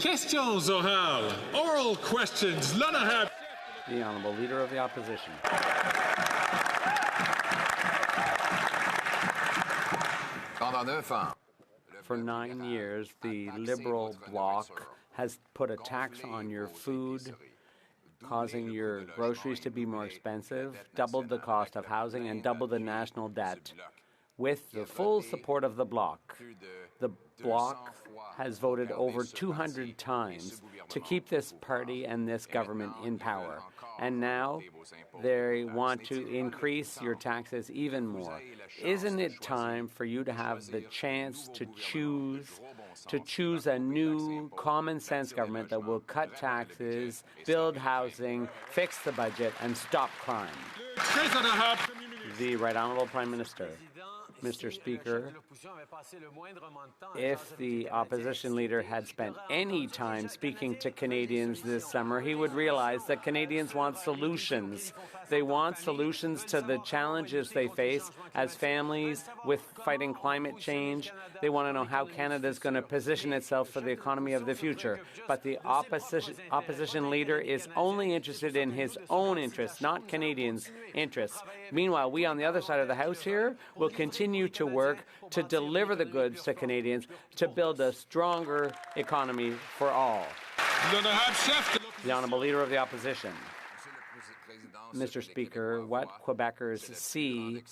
Questions orales. Oral questions. L'honorable. The Honourable Leader of the Opposition. For 9 years, the Liberal bloc has put a tax on your food, causing your groceries to be more expensive, doubled the cost of housing, and doubled the national debt. With the full support of the bloc has voted over 200 times to keep this party and this government in power. And now they want to increase your taxes even more. Isn't it time for you to have the chance to choose a new common sense government that will cut taxes, build housing, fix the budget, and stop crime? The Right Honourable Prime Minister. Mr. Speaker, if the opposition leader had spent any time speaking to Canadians this summer, he would realize that Canadians want solutions. They want solutions to the challenges they face as families with fighting climate change. They want to know how Canada is going to position itself for the economy of the future. But the opposition leader is only interested in his own interests, not Canadians' interests. Meanwhile, we on the other side of the House here will continue to work to deliver the goods to Canadians to build a stronger economy for all. The Honourable Leader of the Opposition. Mr. Speaker, what Quebecers see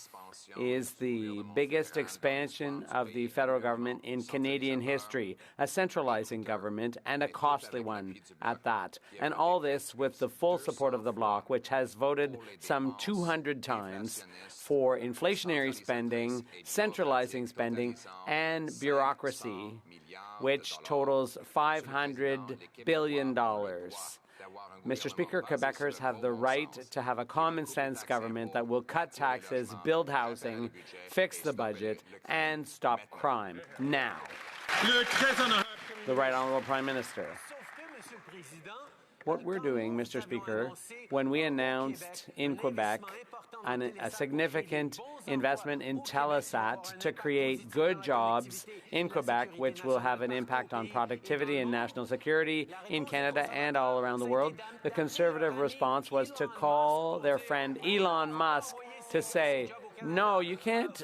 is the biggest expansion of the federal government in Canadian history, a centralizing government and a costly one at that. And all this with the full support of the Bloc, which has voted some 200 times for inflationary spending, centralizing spending, and bureaucracy, which totals $500 billion. Mr. Speaker, Quebecers have the right to have a common-sense government that will cut taxes, build housing, fix the budget, and stop crime. Now. The Right Honourable Prime Minister. What we're doing, Mr. Speaker, when we announced in Quebec a significant investment in Telesat to create good jobs in Quebec, which will have an impact on productivity and national security in Canada and all around the world, the Conservative response was to call their friend Elon Musk to say, no, you can't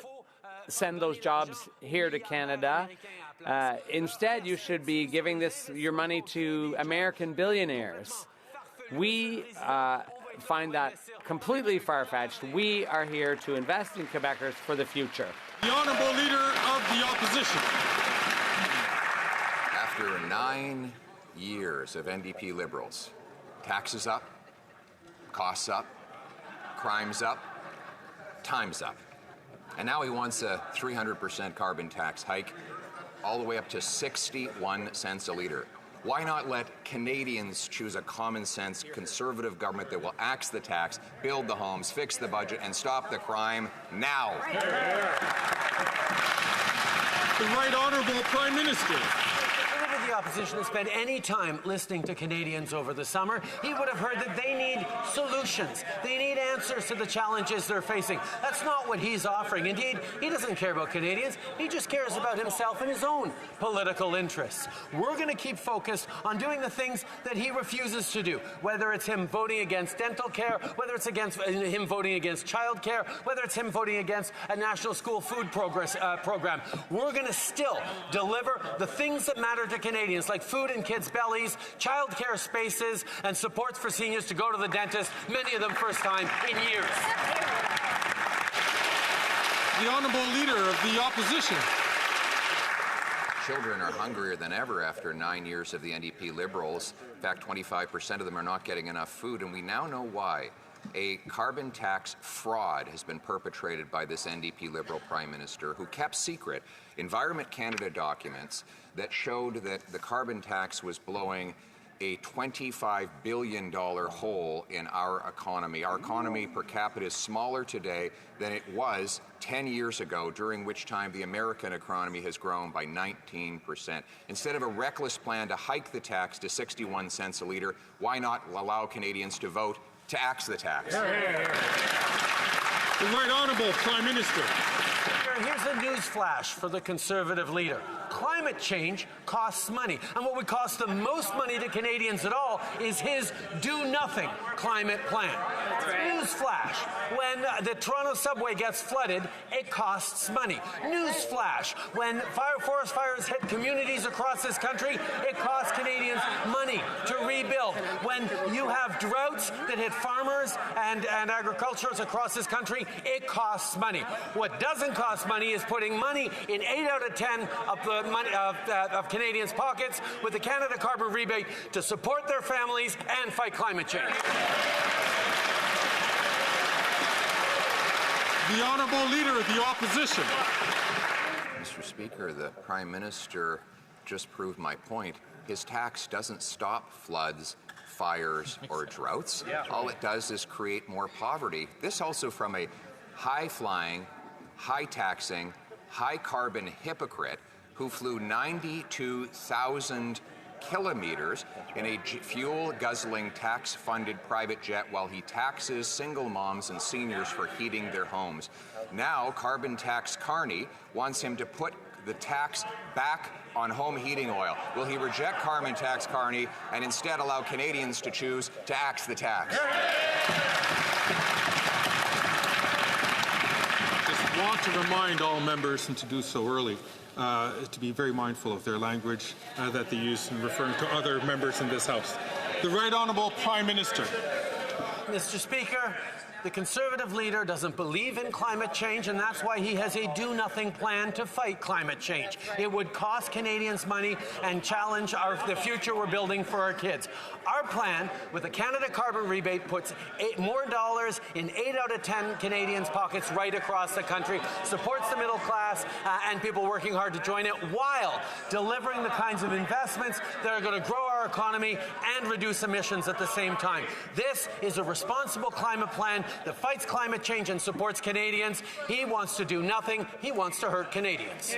send those jobs here to Canada. Instead, you should be giving your money to American billionaires. We find that completely far-fetched. We are here to invest in Quebecers for the future. The Honourable Leader of the Opposition. After 9 years of NDP Liberals, taxes up, costs up, crime's up, time's up. And now he wants a 300% carbon tax hike, all the way up to 61 cents a litre. Why not let Canadians choose a common-sense Conservative government that will axe the tax, build the homes, fix the budget, and stop the crime now? The Right Honourable Prime Minister. The opposition has spent any time listening to Canadians over the summer, he would have heard that they need solutions. They need answers to the challenges they're facing. That's not what he's offering. Indeed, he doesn't care about Canadians. He just cares about himself and his own political interests. We're going to keep focused on doing the things that he refuses to do, whether it's him voting against dental care, whether it's him voting against child care, whether it's him voting against a national school food program. We're going to still deliver the things that matter to Canadians, like food in kids' bellies, childcare spaces, and supports for seniors to go to the dentist, many of them first time in years. The Honourable Leader of the Opposition. Children are hungrier than ever after 9 years of the NDP Liberals. In fact, 25% of them are not getting enough food, and we now know why. A carbon tax fraud has been perpetrated by this NDP Liberal Prime Minister, who kept secret Environment Canada documents that showed that the carbon tax was blowing a $25 billion hole in our economy. Our economy per capita is smaller today than it was 10 years ago, during which time the American economy has grown by 19%. Instead of a reckless plan to hike the tax to 61 cents a litre, why not allow Canadians to vote to axe the tax? The Right Honourable Prime Minister. here's a news flash for the Conservative leader. Climate change costs money. And what would cost the most money to Canadians at all is his do-nothing climate plan. News flash. When the Toronto subway gets flooded, it costs money. News flash. When forest fires hit communities across this country, it costs Canadians money to rebuild. When you have droughts that hit farmers and agriculturists across this country, it costs money. What doesn't cost money is putting money in 8 out of 10 of the money of Canadians' pockets with the Canada Carbon Rebate to support their families and fight climate change. The Honourable Leader of the Opposition. Mr. Speaker, the Prime Minister just proved my point. His tax doesn't stop floods, fires, or droughts. All it does is create more poverty. This also from a high-flying, high-taxing, high-carbon hypocrite who flew 92,000 kilometers in a fuel-guzzling, tax-funded private jet while he taxes single moms and seniors for heating their homes. Now, carbon tax Carney wants him to put the tax back on home heating oil. Will he reject carbon tax Carney and instead allow Canadians to choose to axe the tax? Just want to remind all members, and to do so early, to be very mindful of their language that they use in referring to other members in this House. The Right Honourable Prime Minister. Mr. Speaker, the Conservative leader doesn't believe in climate change, and that's why he has a do-nothing plan to fight climate change. It would cost Canadians money and challenge the future we're building for our kids. Our plan, with the Canada Carbon Rebate, puts more dollars in 8 out of 10 Canadians' pockets right across the country, supports the middle class and people working hard to join it, while delivering the kinds of investments that are going to grow our economy and reduce emissions at the same time. This is a responsible climate plan that fights climate change and supports Canadians. He wants to do nothing. He wants to hurt Canadians.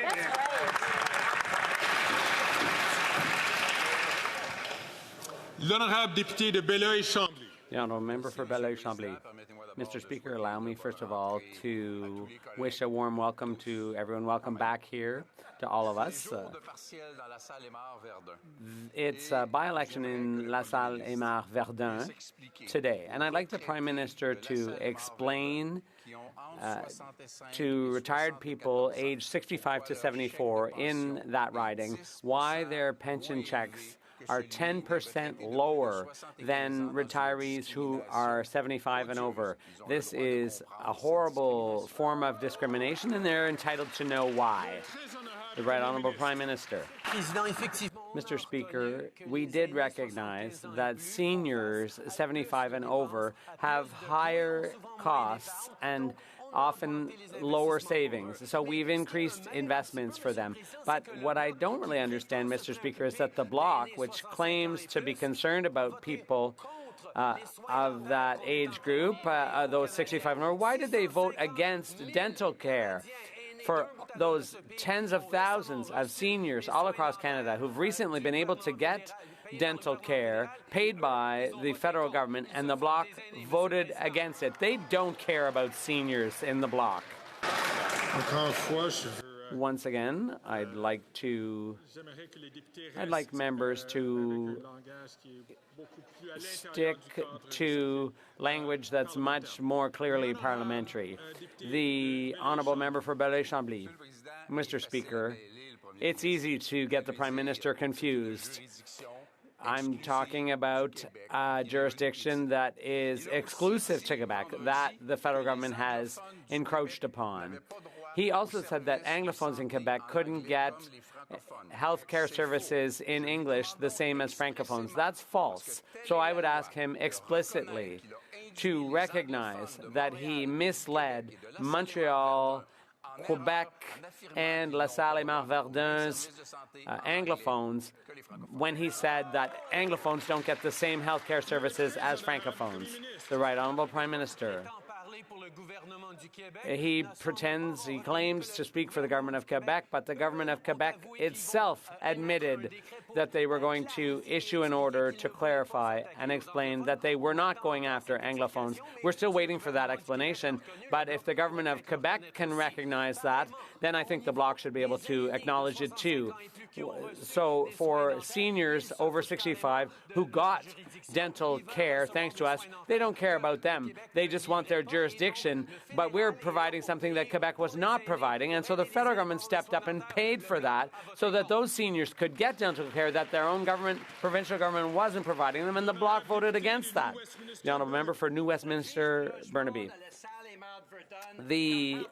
L'honorable député de Belleuil-Chambly. The Honourable Member for Belleuil-Chambly. Mr. Speaker, allow me first of all to wish a warm welcome to everyone. Welcome back here to all of us. It's a by-election in La Salle et Mar Verdun today, and I'd like the Prime Minister to explain to retired people aged 65 to 74 in that riding why their pension checks are 10% lower than retirees who are 75 and over. This is a horrible form of discrimination, and they're entitled to know why. The Right Honourable Prime Minister. Mr. Speaker, we did recognize that seniors 75 and over have higher costs and often lower savings. So we've increased investments for them. But what I don't really understand, Mr. Speaker, is that the Bloc, which claims to be concerned about people of that age group, those 65 and over, why did they vote against dental care for those tens of thousands of seniors all across Canada who've recently been able to get dental care paid by the federal government, and the Bloc voted against it? They don't care about seniors in the Bloc. Once again, I'd like members to stick to language that's much more clearly parliamentary. The Honourable Member for Belleuil-Chambly. Mr. Speaker, it's easy to get the Prime Minister confused. I'm talking about a jurisdiction that is exclusive to Quebec, that the federal government has encroached upon. He also said that Anglophones in Quebec couldn't get health care services in English the same as Francophones. That's false. So I would ask him explicitly to recognize that he misled Montreal, Quebec, and La Salle et Mar Verdun's Anglophones when he said that Anglophones don't get the same health care services as Francophones. The Right Honourable Prime Minister. He claims to speak for the government of Quebec, but the government of Quebec itself admitted that they were going to issue an order to clarify and explain that they were not going after Anglophones. We're still waiting for that explanation, but if the government of Quebec can recognize that, then I think the Bloc should be able to acknowledge it too. So for seniors over 65 who got dental care thanks to us, they don't care about them. They just want their jurisdiction, but we're providing something that Quebec was not providing, and so the federal government stepped up and paid for that so that those seniors could get dental care that their own government, provincial government, wasn't providing them, and the Bloc voted against that. The honourable member for New Westminster, Burnaby. The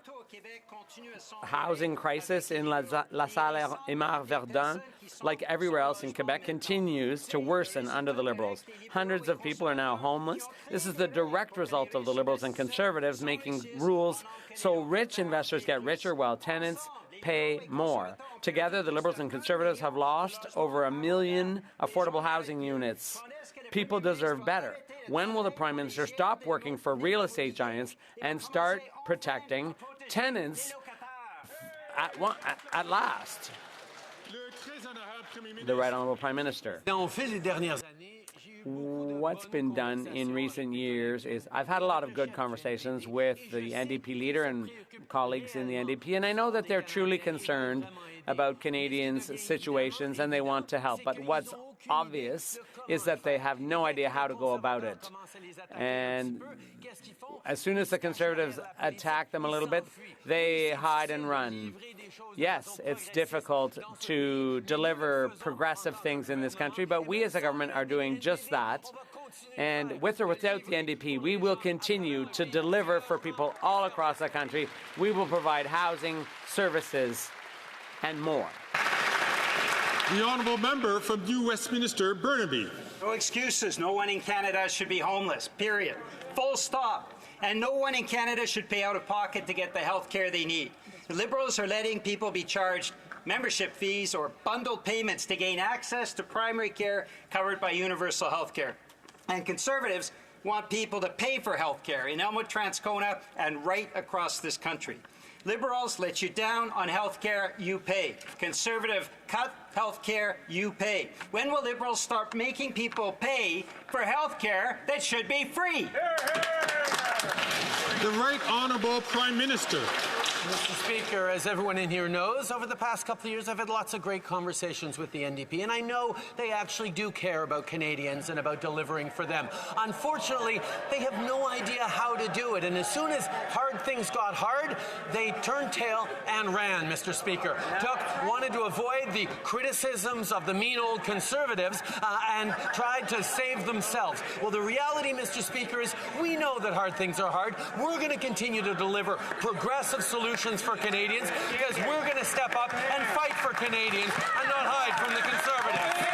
housing crisis in La Salle et Mar Verdun, like everywhere else in Quebec, continues to worsen under the Liberals. Hundreds of people are now homeless. This is the direct result of the Liberals and Conservatives making rules so rich investors get richer while tenants pay more. Together, the Liberals and Conservatives have lost over 1 million affordable housing units. People deserve better. When will the Prime Minister stop working for real estate giants and start protecting tenants at last? The Right Honourable Prime Minister. What's been done in recent years is I've had a lot of good conversations with the NDP leader and colleagues in the NDP, and I know that they're truly concerned about Canadians' situations and they want to help. But what's obvious is that they have no idea how to go about it. And as soon as the Conservatives attack them a little bit, they hide and run. Yes, it's difficult to deliver progressive things in this country, but we as a government are doing just that. And with or without the NDP, we will continue to deliver for people all across the country. We will provide housing, services, and more. The honourable member from New Westminster, Burnaby. No excuses. No one in Canada should be homeless, period. Full stop. And no one in Canada should pay out of pocket to get the health care they need. The Liberals are letting people be charged membership fees or bundled payments to gain access to primary care covered by universal health care. And Conservatives want people to pay for health care in Elmwood, Transcona, and right across this country. Liberals let you down on health care, you pay. Conservative cut health care, you pay. When will Liberals start making people pay for health care that should be free? The Right Honourable Prime Minister. Mr. Speaker, as everyone in here knows, over the past couple of years I've had lots of great conversations with the NDP, and I know they actually do care about Canadians and about delivering for them. Unfortunately, they have no idea how to do it, and as soon as hard things got hard, they turned tail and ran, Mr. Speaker. Wanted to avoid the criticisms of the mean old Conservatives and tried to save themselves. Well, the reality, Mr. Speaker, is we know that hard things are hard. We're going to continue to deliver progressive solutions for Canadians because we're going to step up and fight for Canadians and not hide from the Conservatives.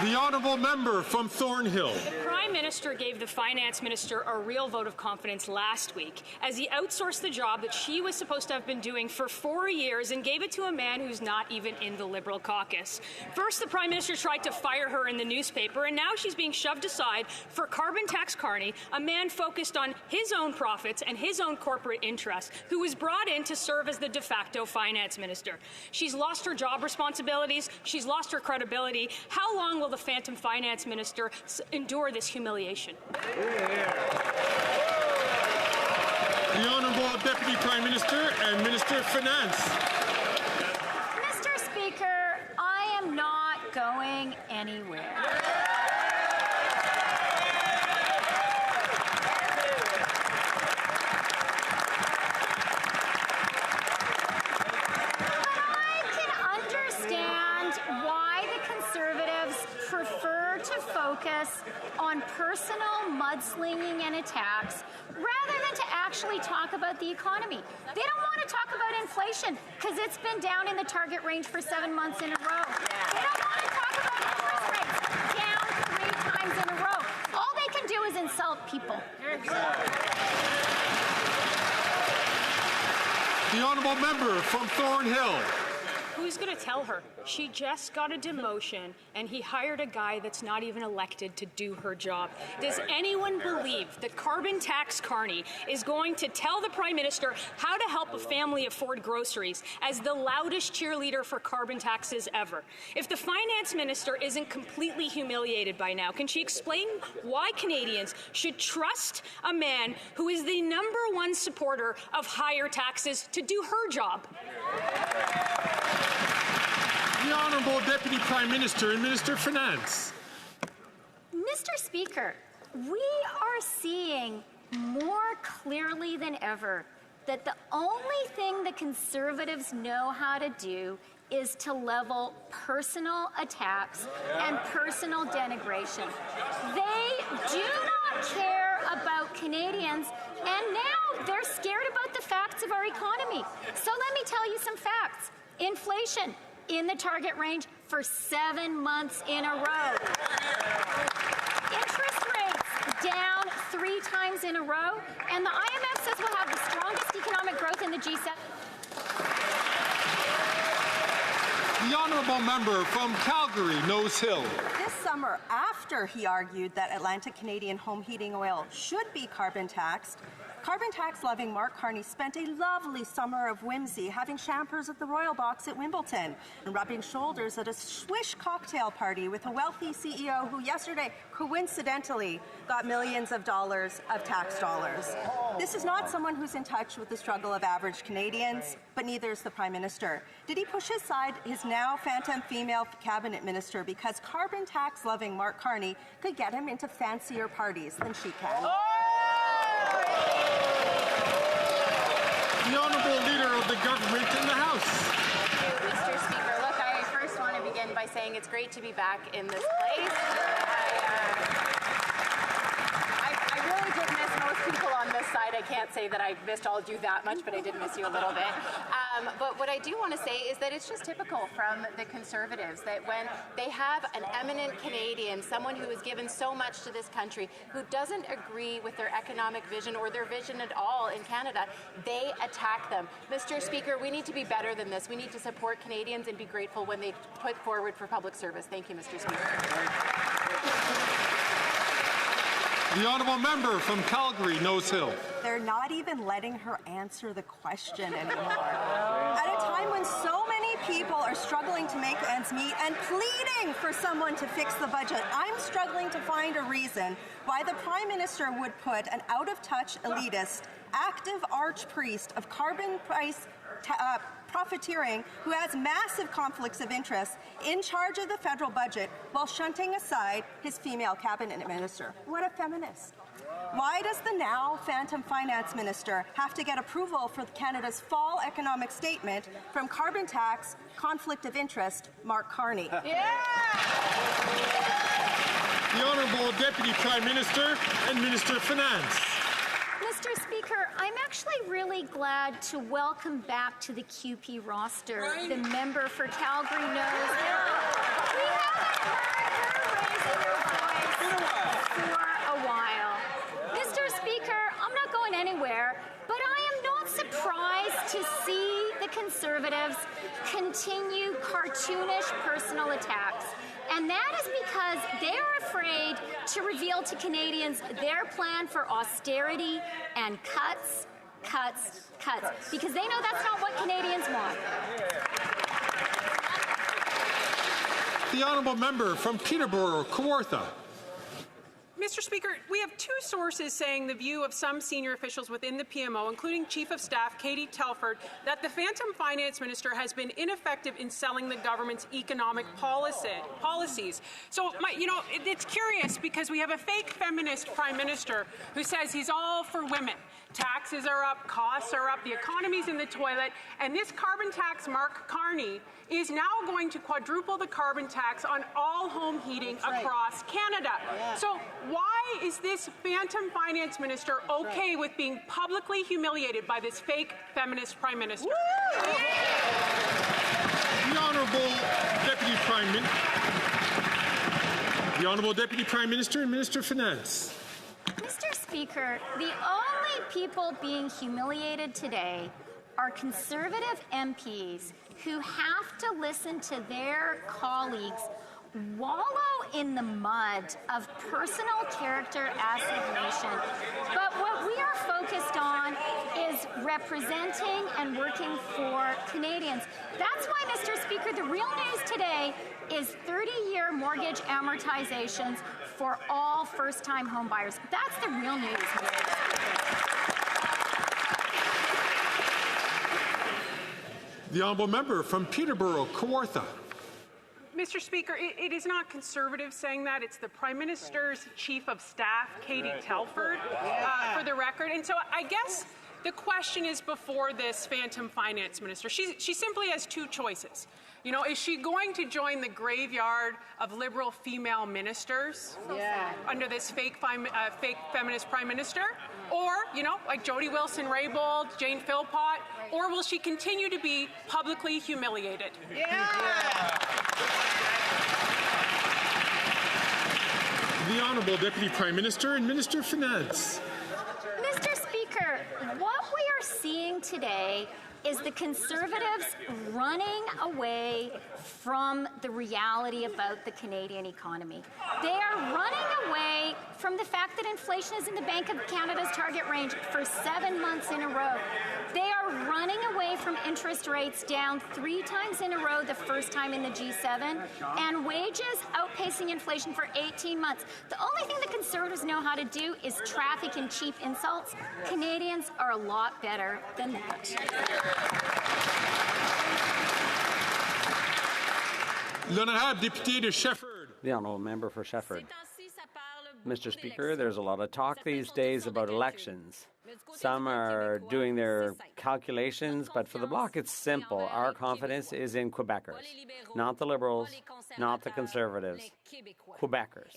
The honourable member from Thornhill. The Prime Minister gave the Finance Minister a real vote of confidence last week as he outsourced the job that she was supposed to have been doing for 4 years and gave it to a man who's not even in the Liberal caucus. First, the Prime Minister tried to fire her in the newspaper, and now she's being shoved aside for Carbon Tax Carney, a man focused on his own profits and his own corporate interests, who was brought in to serve as the de facto Finance Minister. She's lost her job responsibilities. She's lost her credibility. How long will the Phantom Finance Minister endure this humiliation? The Honourable Deputy Prime Minister and Minister of Finance. Mr. Speaker, I am not going anywhere. On personal mudslinging and attacks rather than to actually talk about the economy. They don't want to talk about inflation because it's been down in the target range for 7 months in a row. They don't want to talk about interest rates down 3 times in a row. All they can do is insult people. The honourable member from Thornhill. Who's going to tell her? She just got a demotion, and he hired a guy that's not even elected to do her job. Does anyone believe that carbon tax Carney is going to tell the Prime Minister how to help a family afford groceries as the loudest cheerleader for carbon taxes ever? If the Finance Minister isn't completely humiliated by now, can she explain why Canadians should trust a man who is the #1 supporter of higher taxes to do her job? The Honourable Deputy Prime Minister and Minister of Finance. Mr. Speaker, we are seeing more clearly than ever that the only thing the Conservatives know how to do is to level personal attacks and personal denigration. They do not care about Canadians, and now they're scared about the facts of our economy. So let me tell you some facts. Inflation in the target range for 7 months in a row. Interest rates down 3 times in a row, and the IMF says we'll have the strongest economic growth in the G7. The Honourable Member from Calgary, Nose Hill. This summer, after he argued that Atlantic Canadian home heating oil should be carbon taxed, carbon tax-loving Mark Carney spent a lovely summer of whimsy having champers at the Royal Box at Wimbledon and rubbing shoulders at a swish cocktail party with a wealthy CEO who yesterday, coincidentally, got millions of dollars of tax dollars. This is not someone who's in touch with the struggle of average Canadians, but neither is the Prime Minister. Did he push aside his now phantom female cabinet minister because carbon tax-loving Mark Carney could get him into fancier parties than she can? The Honourable Leader of the Government in the House. Thank you, Mr. Speaker. Look, I first want to begin by saying it's great to be back in this place. I really did miss most people on this side. I can't say that I missed all of you that much, but I did miss you a little bit. But what I do want to say is that it's just typical from the Conservatives that when they have an eminent Canadian, someone who has given so much to this country, who doesn't agree with their economic vision or their vision at all in Canada, they attack them. Mr. Speaker, we need to be better than this. We need to support Canadians and be grateful when they put forward for public service. Thank you, Mr. Speaker. The Honourable Member from Calgary, Nose Hill. They're not even letting her answer the question anymore. At a time when so many people are struggling to make ends meet and pleading for someone to fix the budget, I'm struggling to find a reason why the Prime Minister would put an out-of-touch elitist, active archpriest of carbon price profiteering who has massive conflicts of interest in charge of the federal budget while shunting aside his female cabinet minister. What a feminist. Why does the now phantom finance minister have to get approval for Canada's fall economic statement from carbon tax, conflict of interest, Mark Carney? The Honourable Deputy Prime Minister and Minister of Finance. Mr. Speaker, I'm actually really glad to welcome back to the QP roster the member for Calgary Nose Hill. We haven't heard her raising her voice for a while. Mr. Speaker, I'm not going anywhere, but I am not surprised to see the Conservatives continue cartoonish personal attacks. And that is because they are afraid to reveal to Canadians their plan for austerity and cuts. Because they know that's not what Canadians want. The Honourable Member from Peterborough, Kawartha. Mr. Speaker, we have 2 sources saying the view of some senior officials within the PMO, including Chief of Staff Katie Telford, that the phantom finance minister has been ineffective in selling the government's economic policies. So, it's curious because we have a fake feminist prime minister who says he's all for women. Taxes are up, costs are up, the economy's in the toilet, and this carbon tax Mark Carney is now going to quadruple the carbon tax on all home heating across Canada. Yeah. So why is this phantom finance minister okay with being publicly humiliated by this fake feminist prime minister? The Honourable Deputy Prime Minister and Minister of Finance. Mr. Speaker, the only people being humiliated today are Conservative MPs who have to listen to their colleagues wallow in the mud of personal character assassination. But what we are focused on is representing and working for Canadians. That's why, Mr. Speaker, the real news today is 30-year mortgage amortizations for all first-time home buyers. That's the real news, Mr. Speaker. The honourable member from Peterborough, Kawartha. Mr. Speaker, it is not Conservatives saying that. It's the Prime Minister's Chief of Staff, Katie Telford, for the record. And so I guess the question is before this phantom finance minister. She simply has two choices. You know, is she going to join the graveyard of Liberal female ministers under this fake feminist Prime Minister? Or, you know, like Jody Wilson-Raybould, Jane Philpott, or will she continue to be publicly humiliated? The Honourable Deputy Prime Minister and Minister of Finance. Mr. Speaker, what we are seeing today is the Conservatives running away from the reality about the Canadian economy. They are running away from the fact that inflation is in the Bank of Canada's target range for 7 months in a row. They are running away from interest rates down 3 times in a row, the first time in the G7, and wages outpacing inflation for 18 months. The only thing the Conservatives know how to do is traffic in cheap insults. Canadians are a lot better than that. L'honorable député de Shefford. The honourable member for Shefford. Mr. Speaker, there's a lot of talk these days about elections. Some are doing their calculations, but for the Bloc, it's simple. Our confidence is in Quebecers, not the Liberals, not the Conservatives, Quebecers.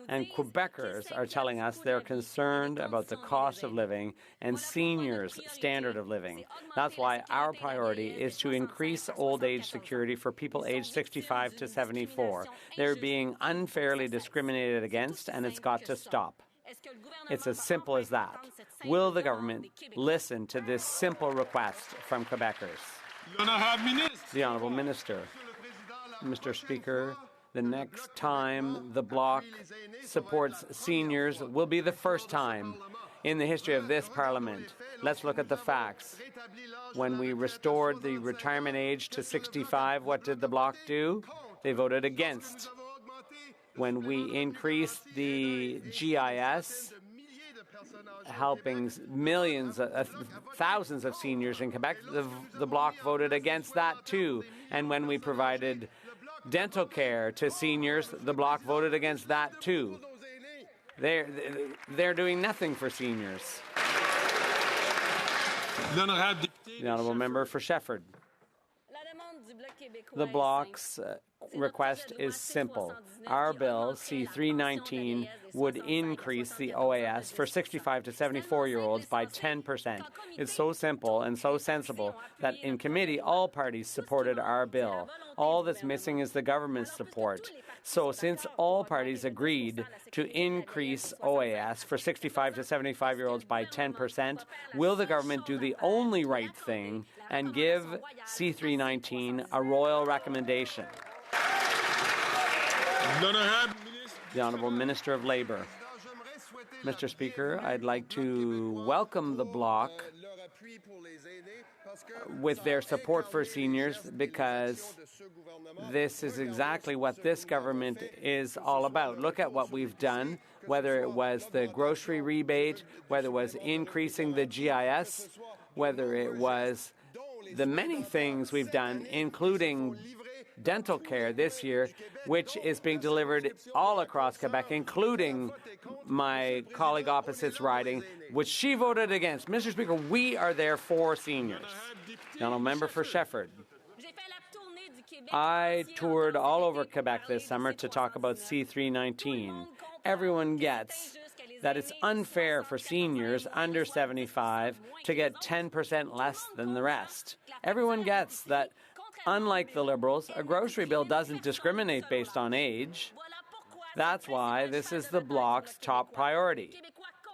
And Quebecers are telling us they're concerned about the cost of living and seniors' standard of living. That's why our priority is to increase old age security for people aged 65 to 74. They're being unfairly discriminated against, and it's got to stop. It's as simple as that. Will the government listen to this simple request from Quebecers? The Honourable Minister. Mr. Speaker, the next time the Bloc supports seniors will be the first time in the history of this Parliament. Let's look at the facts. When we restored the retirement age to 65, what did the Bloc do? They voted against. When we increased the GIS, helping millions, thousands of seniors in Quebec, the Bloc voted against that too. And when we provided dental care to seniors, the Bloc voted against that too. They're doing nothing for seniors. The honourable member for Shefford. The Bloc's request is simple. Our bill, C-319, would increase the OAS for 65 to 74-year-olds by 10%. It's so simple and so sensible that in committee, all parties supported our bill. All that's missing is the government's support. So since all parties agreed to increase OAS for 65 to 75-year-olds by 10%, will the government do the only right thing and give C-319 a royal recommendation? The Honourable Minister of Labour. Mr. Speaker, I'd like to welcome the Bloc with their support for seniors, because this is exactly what this government is all about. Look at what we've done, whether it was the grocery rebate, whether it was increasing the GIS, whether it was the many things we've done, including dental care this year, which is being delivered all across Quebec, including my colleague opposite's riding, which she voted against. Mr. Speaker, we are there for seniors. The honourable member for Shefford. I toured all over Quebec this summer to talk about C-319. Everyone gets that it's unfair for seniors under 75 to get 10% less than the rest. Everyone gets that, unlike the Liberals, a grocery bill doesn't discriminate based on age. That's why this is the Bloc's top priority.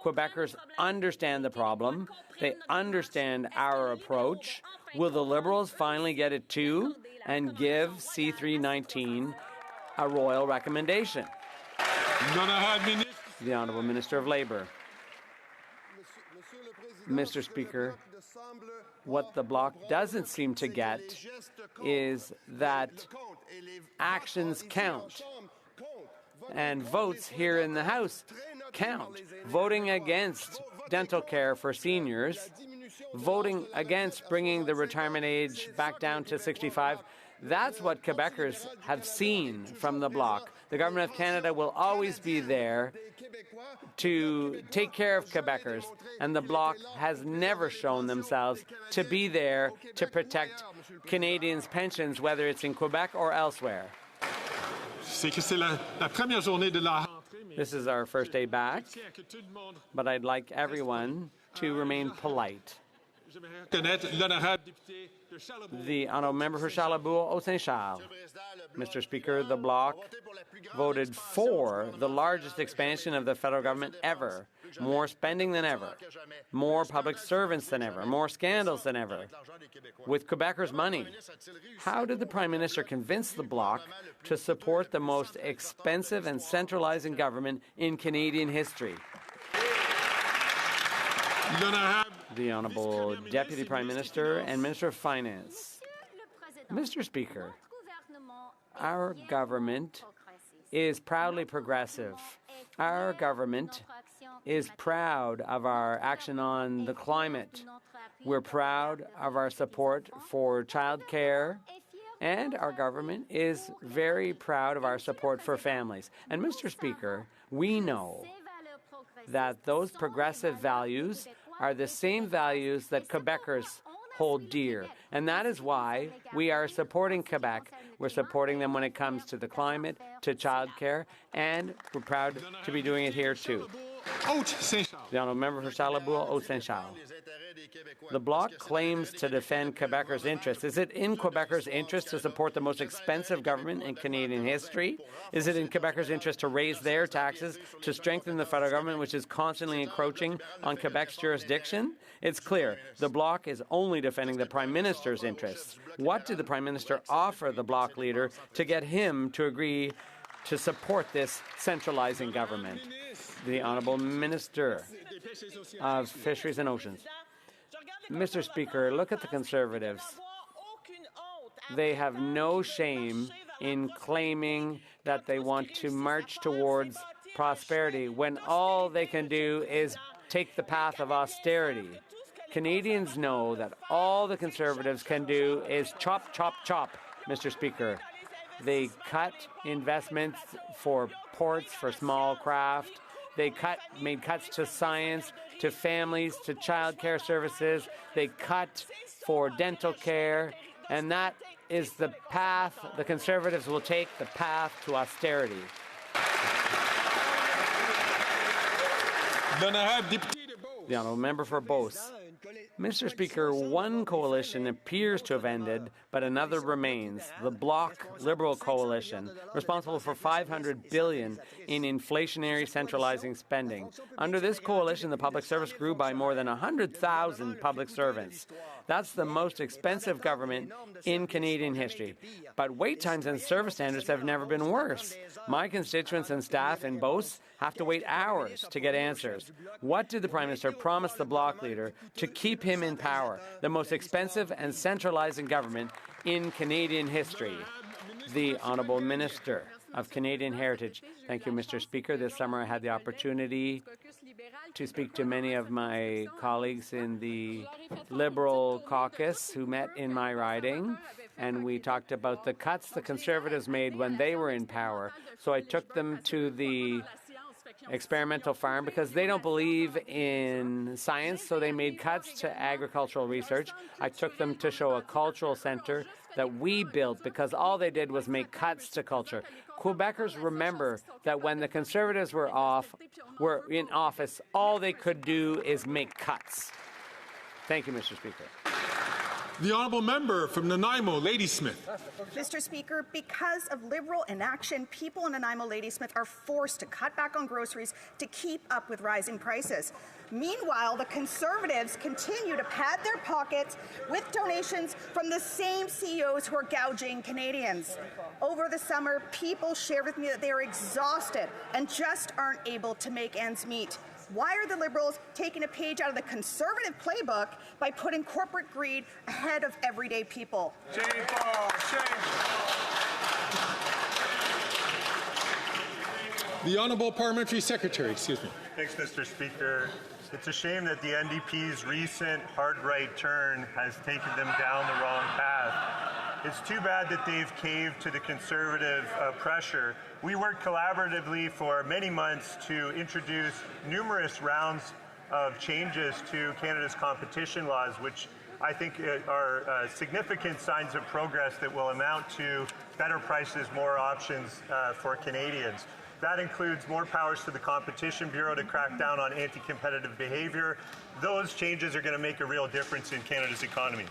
Quebecers understand the problem. They understand our approach. Will the Liberals finally get it too and give C319 a royal recommendation? The Honourable Minister of Labour. Mr. Speaker, what the Bloc doesn't seem to get is that actions count and votes here in the House count. Voting against dental care for seniors, voting against bringing the retirement age back down to 65, that's what Quebecers have seen from the Bloc. The Government of Canada will always be there to take care of Quebecers, and the Bloc has never shown themselves to be there to protect Canadians' pensions, whether it's in Quebec or elsewhere. This is our first day back, but I'd like everyone to remain polite. The Honourable Member for Chalabour-Haut-Saint-Charles. Mr. Speaker, the Bloc voted for the largest expansion of the federal government ever. More spending than ever. More public servants than ever. More scandals than ever. With Quebecers' money. How did the Prime Minister convince the Bloc to support the most expensive and centralizing government in Canadian history? The Honourable Deputy Prime Minister and Minister of Finance. Mr. Speaker, our government is proudly progressive. Our government is proud of our action on the climate. We're proud of our support for child care, and our government is very proud of our support for families. And Mr. Speaker, we know that those progressive values are the same values that Quebecers hold dear. And that is why we are supporting Quebec. We're supporting them when it comes to the climate, to childcare, and we're proud to be doing it here too. The Honourable Member for Chalabour-Haut-Saint-Charles. The Bloc claims to defend Quebecers' interests. Is it in Quebecers' interest to support the most expensive government in Canadian history? Is it in Quebecers' interest to raise their taxes, to strengthen the federal government, which is constantly encroaching on Quebec's jurisdiction? It's clear. The Bloc is only defending the Prime Minister's interests. What did the Prime Minister offer the Bloc leader to get him to agree to support this centralizing government? The Honourable Minister of Fisheries and Oceans. Mr. Speaker, look at the Conservatives. They have no shame in claiming that they want to march towards prosperity when all they can do is take the path of austerity. Canadians know that all the Conservatives can do is chop, chop, chop, Mr. Speaker. They cut investments for ports, for small craft. They made cuts to science, to families, to child care services. They cut for dental care. And that is the path the Conservatives will take, the path to austerity. The Honourable Member for Beauce. Mr. Speaker, one coalition appears to have ended, but another remains, the Bloc Liberal coalition, responsible for $500 billion in inflationary centralizing spending. Under this coalition, the public service grew by more than 100,000 public servants. That's the most expensive government in Canadian history. But wait times and service standards have never been worse. My constituents and staff in Beauce have to wait hours to get answers. What did the Prime Minister promise the Bloc leader to keep him in power? The most expensive and centralizing government in Canadian history. The Honourable Minister of Canadian Heritage. Thank you, Mr. Speaker. This summer I had the opportunity to speak to many of my colleagues in the Liberal caucus who met in my riding, and we talked about the cuts the Conservatives made when they were in power. So I took them to the experimental farm because they don't believe in science, so they made cuts to agricultural research. I took them to show a cultural centre that we built because all they did was make cuts to culture. Quebecers remember that when the Conservatives were in office, all they could do is make cuts. Thank you, Mr. Speaker. The honourable member from Nanaimo, Ladysmith. Mr. Speaker, because of Liberal inaction, people in Nanaimo Ladysmith are forced to cut back on groceries to keep up with rising prices. Meanwhile, the Conservatives continue to pad their pockets with donations from the same CEOs who are gouging Canadians. Over the summer, people shared with me that they are exhausted and just aren't able to make ends meet. Why are the Liberals taking a page out of the Conservative playbook by putting corporate greed ahead of everyday people? Shameful! The Honourable Parliamentary Secretary, excuse me. Thanks, Mr. Speaker. It's a shame that the NDP's recent hard right turn has taken them down the wrong path. It's too bad that they've caved to the Conservative pressure. We worked collaboratively for many months to introduce numerous rounds of changes to Canada's competition laws, which I think are significant signs of progress that will amount to better prices, more options for Canadians. That includes more powers to the Competition Bureau to crack down on anti-competitive behavior. Those changes are going to make a real difference in Canada's economy.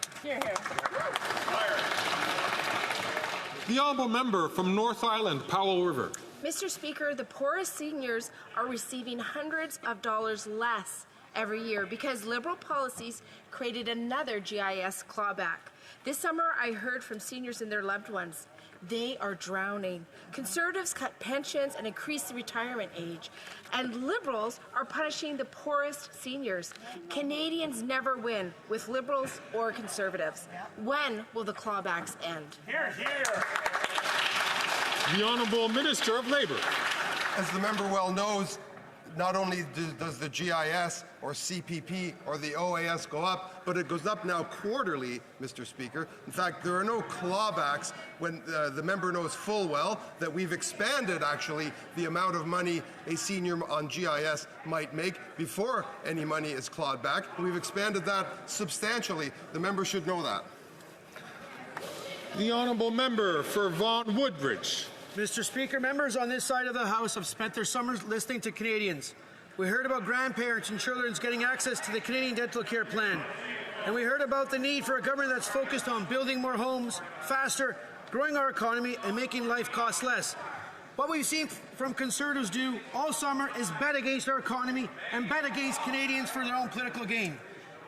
The honourable member from North Island, Powell River. Mr. Speaker, the poorest seniors are receiving hundreds of dollars less every year because Liberal policies created another GIS clawback. This summer, I heard from seniors and their loved ones. They are drowning. Conservatives cut pensions and increase the retirement age. And Liberals are punishing the poorest seniors. Canadians never win with Liberals or Conservatives. When will the clawbacks end? Hear, hear. The Honourable Minister of Labour. As the member well knows, not only does the GIS or CPP or the OAS go up, but it goes up now quarterly, Mr. Speaker. In fact, there are no clawbacks when the member knows full well that we've expanded, actually, the amount of money a senior on GIS might make before any money is clawed back. We've expanded that substantially. The member should know that. The honourable member for Vaughan Woodbridge. Mr. Speaker, members on this side of the House have spent their summers listening to Canadians. We heard about grandparents and children getting access to the Canadian Dental Care Plan. And we heard about the need for a government that's focused on building more homes, faster, growing our economy, and making life cost less. What we've seen from Conservatives do all summer is bet against our economy and bet against Canadians for their own political gain.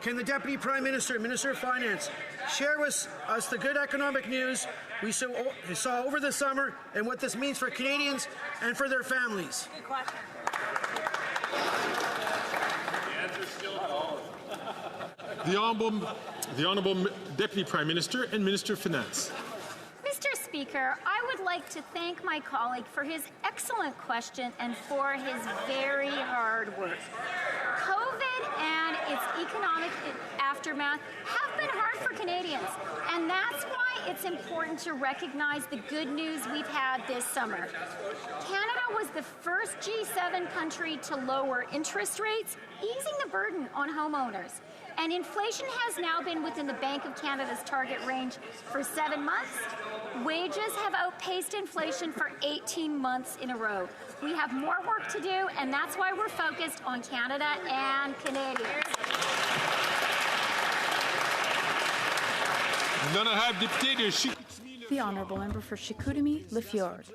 Can the Deputy Prime Minister, Minister of Finance, share with us the good economic news we saw over the summer and what this means for Canadians and for their families? Good question. The Honourable Deputy Prime Minister and Minister of Finance. Mr. Speaker, I would like to thank my colleague for his excellent question and for his very hard work. COVID and its economic aftermath have been hard for Canadians, and that's why it's important to recognize the good news we've had this summer. Canada was the first G7 country to lower interest rates, easing the burden on homeowners. And inflation has now been within the Bank of Canada's target range for 7 months. Wages have outpaced inflation for 18 months in a row. We have more work to do, and that's why we're focused on Canada and Canadians. The Honourable Member for Chicoutimi-Le-Fjord.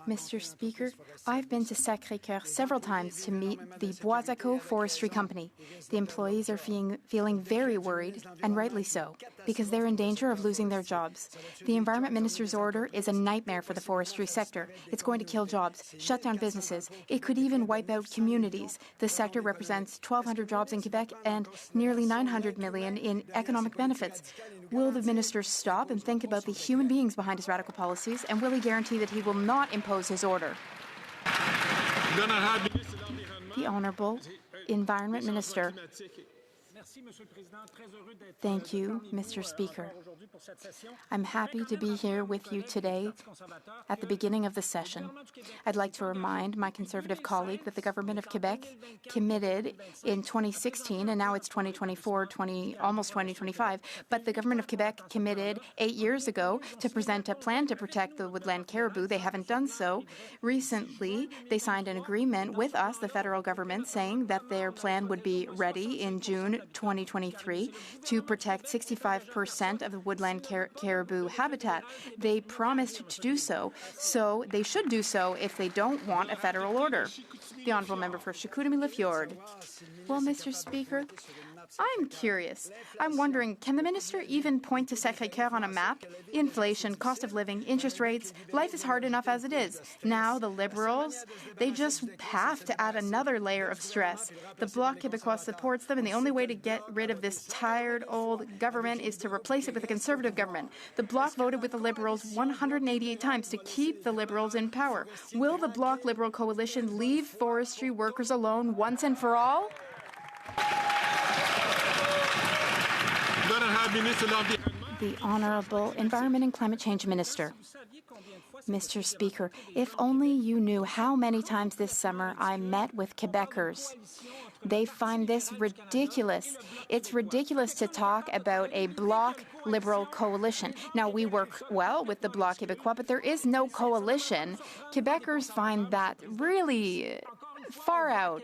Mr. Speaker, I've been to Sacré-Cœur several times to meet the Boisacco Forestry Company. The employees are feeling very worried, and rightly so, because they're in danger of losing their jobs. The Environment Minister's order is a nightmare for the forestry sector. It's going to kill jobs, shut down businesses. It could even wipe out communities. The sector represents 1,200 jobs in Quebec and nearly 900 million in economic benefits. Will the minister stop and think about the human beings behind his radical policies, and will he guarantee that he will not impose his order? The Honourable Environment Minister. Thank you, Mr. Speaker. I'm happy to be here with you today at the beginning of the session. I'd like to remind my Conservative colleague that the Government of Quebec committed in 2016, and now it's 2024, almost 2025, but the Government of Quebec committed 8 years ago to present a plan to protect the woodland caribou. They haven't done so. Recently, they signed an agreement with us, the federal government, saying that their plan would be ready in June 2023 to protect 65% of the woodland caribou habitat. They promised to do so, so they should do so if they don't want a federal order. The Honourable Member for Chicoutimi-Lafjord. Well, Mr. Speaker, I'm curious. I'm wondering, can the minister even point to Sacré-Cœur on a map? Inflation, cost of living, interest rates, life is hard enough as it is. Now the Liberals, they just have to add another layer of stress. The Bloc Québécois supports them, and the only way to get rid of this tired old government is to replace it with a Conservative government. The Bloc voted with the Liberals 188 times to keep the Liberals in power. Will the Bloc Liberal coalition leave forestry workers alone once and for all? The Honourable Environment and Climate Change Minister. Mr. Speaker, if only you knew how many times this summer I met with Quebecers. They find this ridiculous. It's ridiculous to talk about a Bloc Liberal coalition. Now, we work well with the Bloc Québécois, but there is no coalition. Quebecers find that really far out.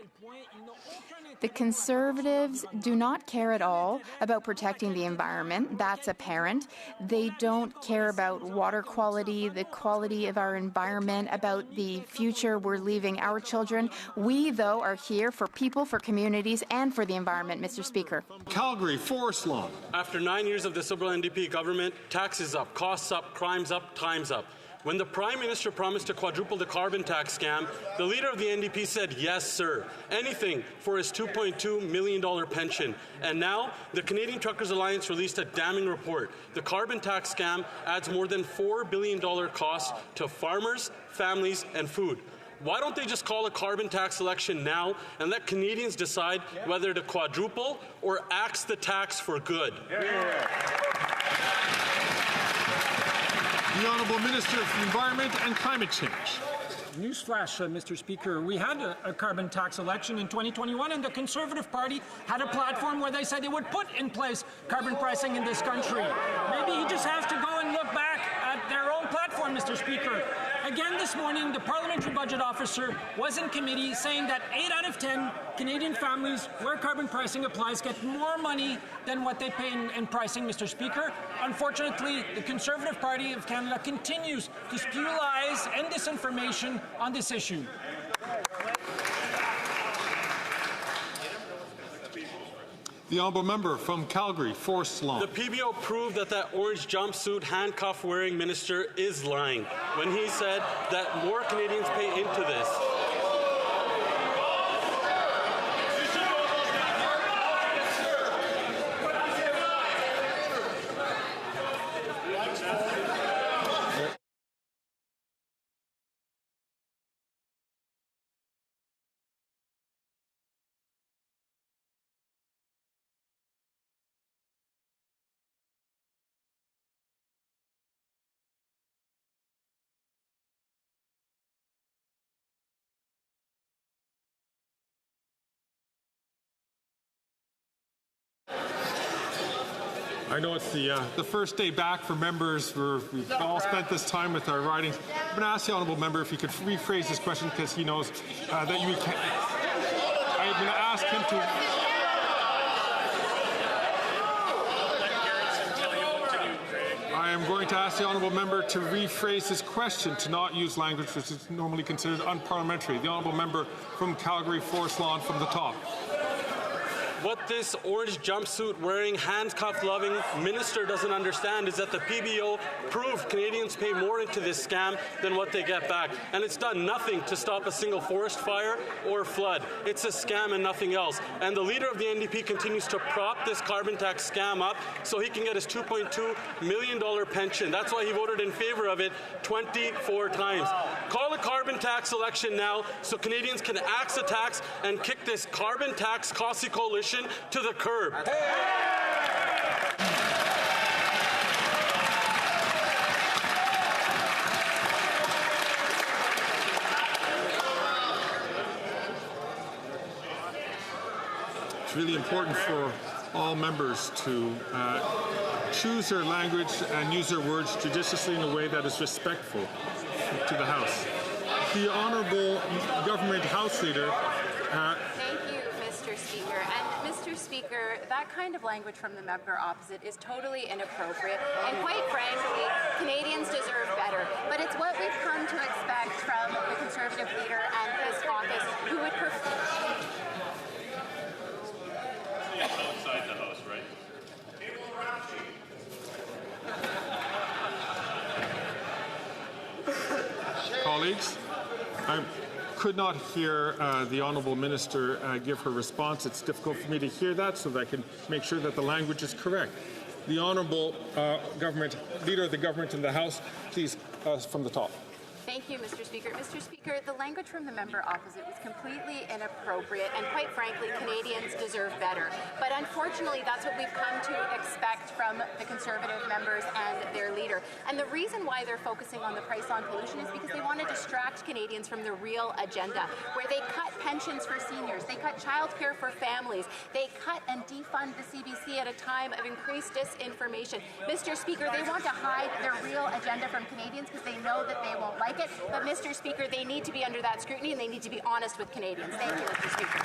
The Conservatives do not care at all about protecting the environment. That's apparent. They don't care about water quality, the quality of our environment, about the future we're leaving our children. We, though, are here for people, for communities, and for the environment, Mr. Speaker. Calgary, Forest Law. After 9 years of this Liberal NDP government, taxes up, costs up, crimes up, time's up. When the Prime Minister promised to quadruple the carbon tax scam, the leader of the NDP said, yes, sir, anything for his $2.2 million pension. And now, the Canadian Truckers Alliance released a damning report. The carbon tax scam adds more than $4 billion cost to farmers, families, and food. Why don't they just call a carbon tax election now and let Canadians decide whether to quadruple or axe the tax for good? The Honourable Minister of Environment and Climate Change. Newsflash, Mr. Speaker. We had a carbon tax election in 2021, and the Conservative Party had a platform where they said they would put in place carbon pricing in this country. Maybe he just has to go and look back at their own platform, Mr. Speaker. Again this morning, the Parliamentary Budget Officer was in committee saying that 8 out of 10 Canadian families where carbon pricing applies get more money than what they pay in pricing, Mr. Speaker. Unfortunately, the Conservative Party of Canada continues to spew lies and disinformation on this issue. The Honourable Member from Calgary, Forest Law. The PBO proved that orange jumpsuit, handcuff-wearing minister is lying when he said that more Canadians pay into this. I know it's the first day back for members. We've all spent this time with our ridings. I'm going to ask the Honourable Member if he could rephrase this question because he knows that you can't. I'm going to ask him to. I am going to ask the Honourable Member to rephrase his question, to not use language which is normally considered unparliamentary. The Honourable Member from Calgary, Forest Lawn, from the top. What this orange jumpsuit wearing, handcuff loving minister doesn't understand is that the PBO proved Canadians pay more into this scam than what they get back. And it's done nothing to stop a single forest fire or flood. It's a scam and nothing else. And the leader of the NDP continues to prop this carbon tax scam up so he can get his $2.2 million pension. That's why he voted in favor of it 24 times. Call a carbon tax election now so Canadians can axe the tax and kick this carbon tax costly coalition to the curb. It's really important for all members to choose their language and use their words judiciously in a way that is respectful to the House. The Honourable Government House Leader. Thank you, Mr. Speaker. And Mr. Mr. Speaker, that kind of language from the member opposite is totally inappropriate, and quite frankly, Canadians deserve better. But it's what we've come to expect from the Conservative leader and his caucus, who would prefer... Outside the House, right? Colleagues, I could not hear the Honourable Minister give her response. It's difficult for me to hear that so that I can make sure that the language is correct. The Honourable Leader of the Government in the House, please, from the top. Thank you, Mr. Speaker. Mr. Speaker, the language from the member opposite was completely inappropriate, and quite frankly, Canadians deserve better. But unfortunately, that's what we've come to expect from the Conservative members and their leader. And the reason why they're focusing on the price on pollution is because they want to distract Canadians from the real agenda, where they cut pensions for seniors, they cut childcare for families, they cut and defund the CBC at a time of increased disinformation. Mr. Speaker, they want to hide their real agenda from Canadians because they know that they won't like it. But, Mr. Speaker, they need to be under that scrutiny and they need to be honest with Canadians. Thank you, Mr. Speaker.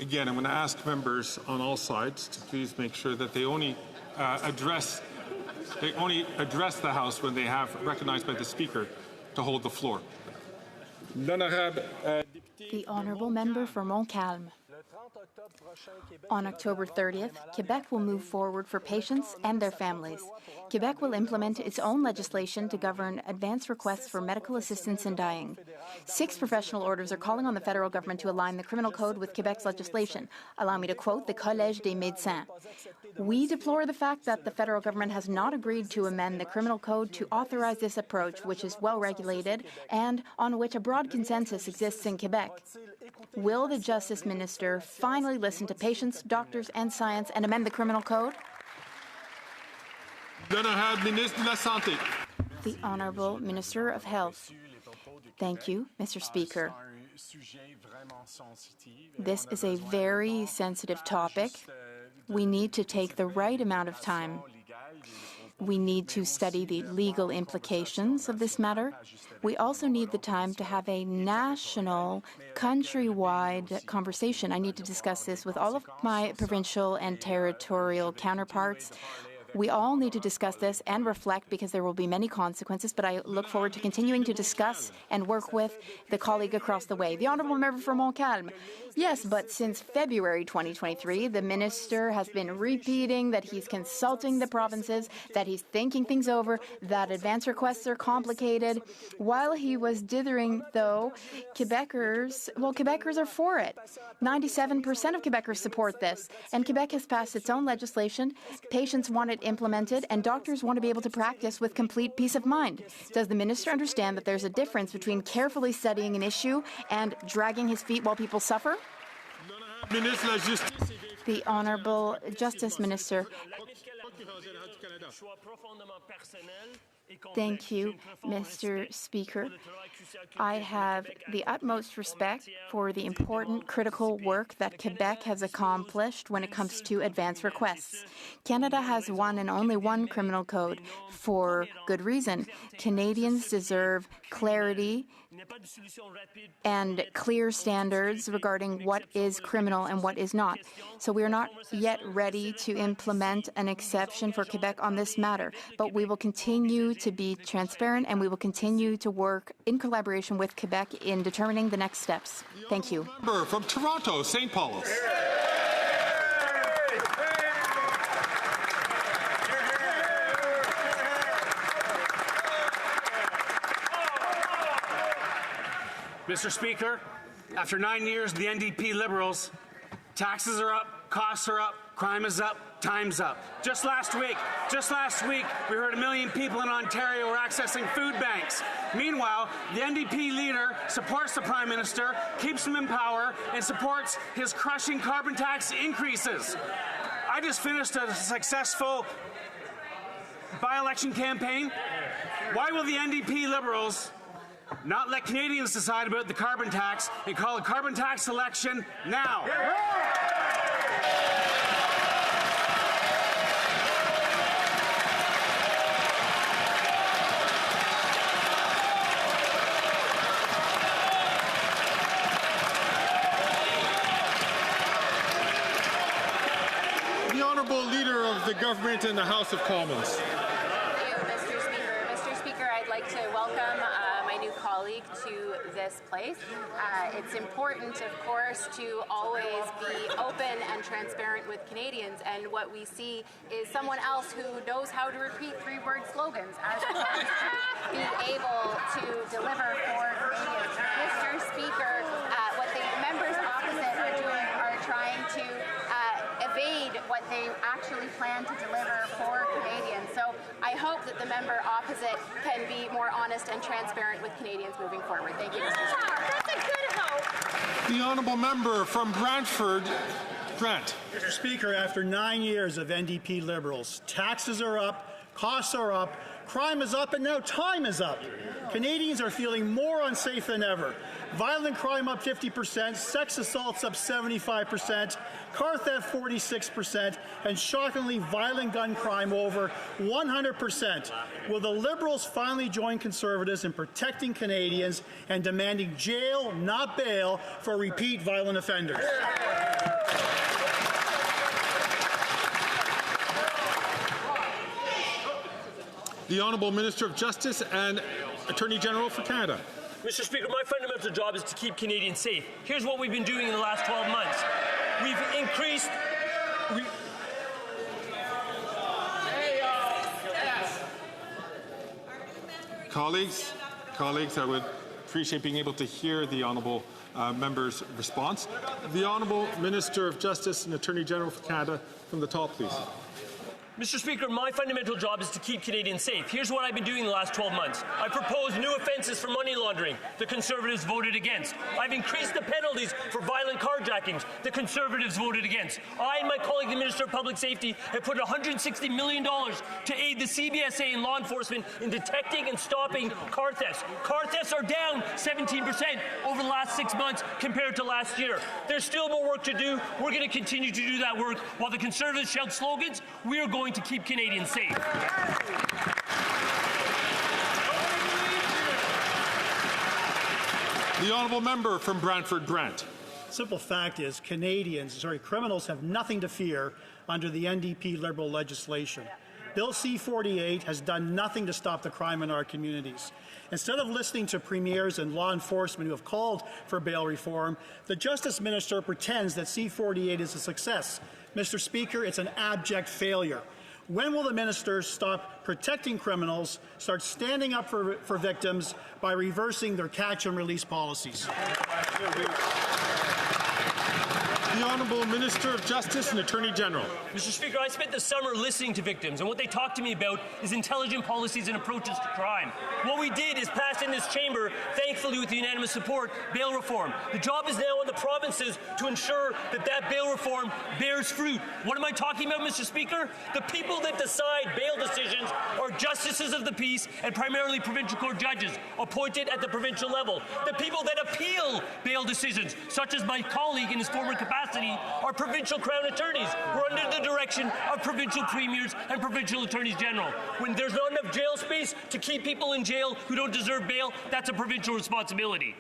Again, I'm going to ask members on all sides to please make sure that they only address the House when they have recognized by the Speaker to hold the floor. The Honourable Member for Montcalm. On October 30th, Quebec will move forward for patients and their families. Quebec will implement its own legislation to govern advance requests for medical assistance in dying. 6 professional orders are calling on the federal government to align the criminal code with Quebec's legislation. Allow me to quote the Collège des médecins. We deplore the fact that the federal government has not agreed to amend the criminal code to authorize this approach, which is well regulated and on which a broad consensus exists in Quebec. Will the Justice Minister finally listen to patients, doctors, and science and amend the criminal code? The Honourable Minister of Health. Thank you, Mr. Speaker. This is a very sensitive topic. We need to take the right amount of time. We need to study the legal implications of this matter. We also need the time to have a national, countrywide conversation. I need to discuss this with all of my provincial and territorial counterparts. We all need to discuss this and reflect because there will be many consequences, but I look forward to continuing to discuss and work with the colleague across the way. The Honourable Member for Montcalm. Yes, but since February 2023, the minister has been repeating that he's consulting the provinces, that he's thinking things over, that advance requests are complicated. While he was dithering, though, Quebecers are for it. 97% of Quebecers support this, and Quebec has passed its own legislation. Patients want it implemented, and doctors want to be able to practice with complete peace of mind. Does the minister understand that there's a difference between carefully studying an issue and dragging his feet while people suffer? The Honourable Justice Minister. Thank you, Mr. Speaker. I have the utmost respect for the important critical work that Quebec has accomplished when it comes to advance requests. Canada has one and only one criminal code for good reason. Canadians deserve clarity and clear standards regarding what is criminal and what is not. So we are not yet ready to implement an exception for Quebec on this matter, but we will continue to be transparent and we will continue to work in collaboration with Quebec in determining the next steps. Thank you. From Toronto, St. Paul's. Mr. Speaker, after 9 years of the NDP Liberals, taxes are up, costs are up, crime is up, time's up. Just last week, we heard 1 million people in Ontario were accessing food banks. Meanwhile, the NDP leader supports the Prime Minister, keeps him in power, and supports his crushing carbon tax increases. I just finished a successful by-election campaign. Why will the NDP Liberals not let Canadians decide about the carbon tax and call a carbon tax election now? Honourable Leader of the Government in the House of Commons. Thank you, Mr. Speaker. Mr. Speaker, I'd like to welcome my new colleague to this place. It's important, of course, to always be open and transparent with Canadians, and what we see is someone else who knows how to repeat three-word slogans as opposed to be able to deliver for Canadians. Mr. Speaker, what the members opposite are doing are trying to evade what they actually plan to deliver for Canadians. So I hope that the member opposite can be more honest and transparent with Canadians moving forward. Thank you, Mr. Speaker. That's a good hope. The Honourable Member from Brantford, Brent. Mr. Speaker, after 9 years of NDP Liberals, taxes are up, costs are up, crime is up, and now time is up. Canadians are feeling more unsafe than ever. Violent crime up 50%, sex assaults up 75%, car theft 46%, and shockingly violent gun crime over 100%. Will the Liberals finally join Conservatives in protecting Canadians and demanding jail, not bail, for repeat violent offenders? The Honourable Minister of Justice and Attorney General for Canada. Mr. Speaker, my fundamental job is to keep Canadians safe. Here's what we've been doing in the last 12 months. We've increased... Colleagues, I would appreciate being able to hear the Honourable Member's response. The Honourable Minister of Justice and Attorney General for Canada, from the top, please. Mr. Speaker, my fundamental job is to keep Canadians safe. Here's what I've been doing the last 12 months. I proposed new offences for money laundering. The Conservatives voted against. I've increased the penalties for violent carjackings. The Conservatives voted against. I and my colleague, the Minister of Public Safety, have put $160 million to aid the CBSA and law enforcement in detecting and stopping car thefts. Car thefts are down 17% over the last 6 months compared to last year. There's still more work to do. We're going to continue to do that work. While the Conservatives shout slogans, we are going to keep Canadians safe. The Honourable Member from Brantford Brent. Simple fact is criminals have nothing to fear under the NDP Liberal legislation. Bill C-48 has done nothing to stop the crime in our communities. Instead of listening to premiers and law enforcement who have called for bail reform, the Justice Minister pretends that C-48 is a success. Mr. Speaker, it's an abject failure. When will the minister stop protecting criminals, start standing up for victims by reversing their catch and release policies? The Honourable Minister of Justice and Attorney General. Mr. Speaker, I spent the summer listening to victims, and what they talk to me about is intelligent policies and approaches to crime. What we did is pass in this chamber, thankfully with unanimous support, bail reform. The job is now on the provinces to ensure that bail reform bears fruit. What am I talking about, Mr. Speaker? The people that decide bail decisions are justices of the peace and primarily provincial court judges appointed at the provincial level. The people that appeal bail decisions, such as my colleague in his former capacity, are provincial crown attorneys who are under the direction of provincial premiers and provincial attorneys general. When there's not enough jail space to keep people in jail who don't deserve bail, that's a provincial responsibility.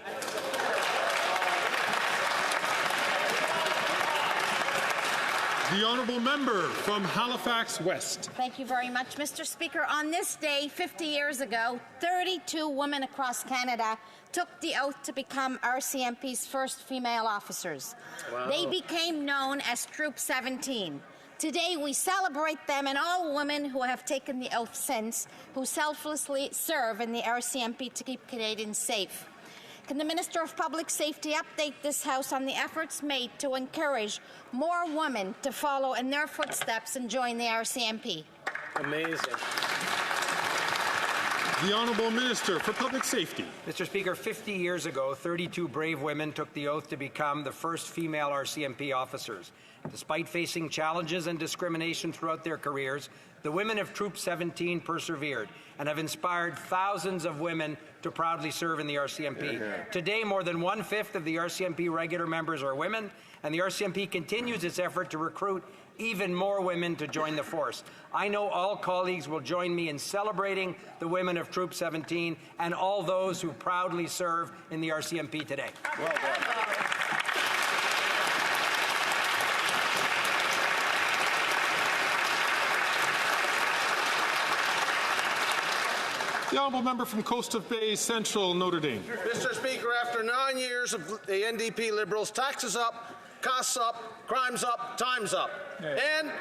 The Honourable Member from Halifax West. Thank you very much, Mr. Speaker. On this day, 50 years ago, 32 women across Canada took the oath to become RCMP's first female officers. Wow. They became known as Troop 17. Today, we celebrate them and all women who have taken the oath since, who selflessly serve in the RCMP to keep Canadians safe. Can the Minister of Public Safety update this House on the efforts made to encourage more women to follow in their footsteps and join the RCMP? Amazing. The Honourable Minister for Public Safety. Mr. Speaker, 50 years ago, 32 brave women took the oath to become the first female RCMP officers. Despite facing challenges and discrimination throughout their careers, the women of Troop 17 persevered and have inspired thousands of women to proudly serve in the RCMP. Today, more than 1/5 of the RCMP regular members are women, and the RCMP continues its effort to recruit even more women to join the force. I know all colleagues will join me in celebrating the women of Troop 17 and all those who proudly serve in the RCMP today. Well done. The honourable member from Coastal Bay Central, Notre Dame. Mr. Speaker, after 9 years of the NDP Liberals, taxes up, costs up, crime's up, time's up. And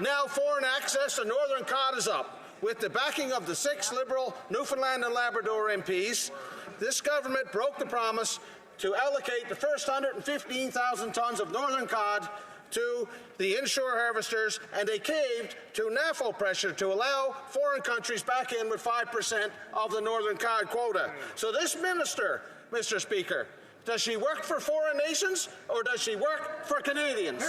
now foreign access to Northern Cod is up. With the backing of the 6 Liberal Newfoundland and Labrador MPs, this government broke the promise to allocate the first 115,000 tonnes of Northern Cod to the inshore harvesters, and they caved to NAFO pressure to allow foreign countries back in with 5% of the Northern Cod quota. So this minister, Mr. Speaker, does she work for foreign nations or does she work for Canadians?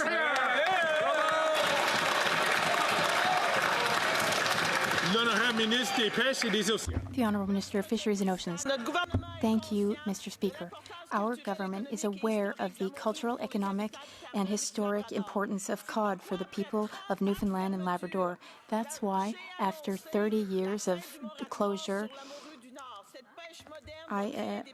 The Honourable Minister of Fisheries and Oceans. Thank you, Mr. Speaker. Our government is aware of the cultural, economic, and historic importance of cod for the people of Newfoundland and Labrador. That's why, after 30 years of closure, I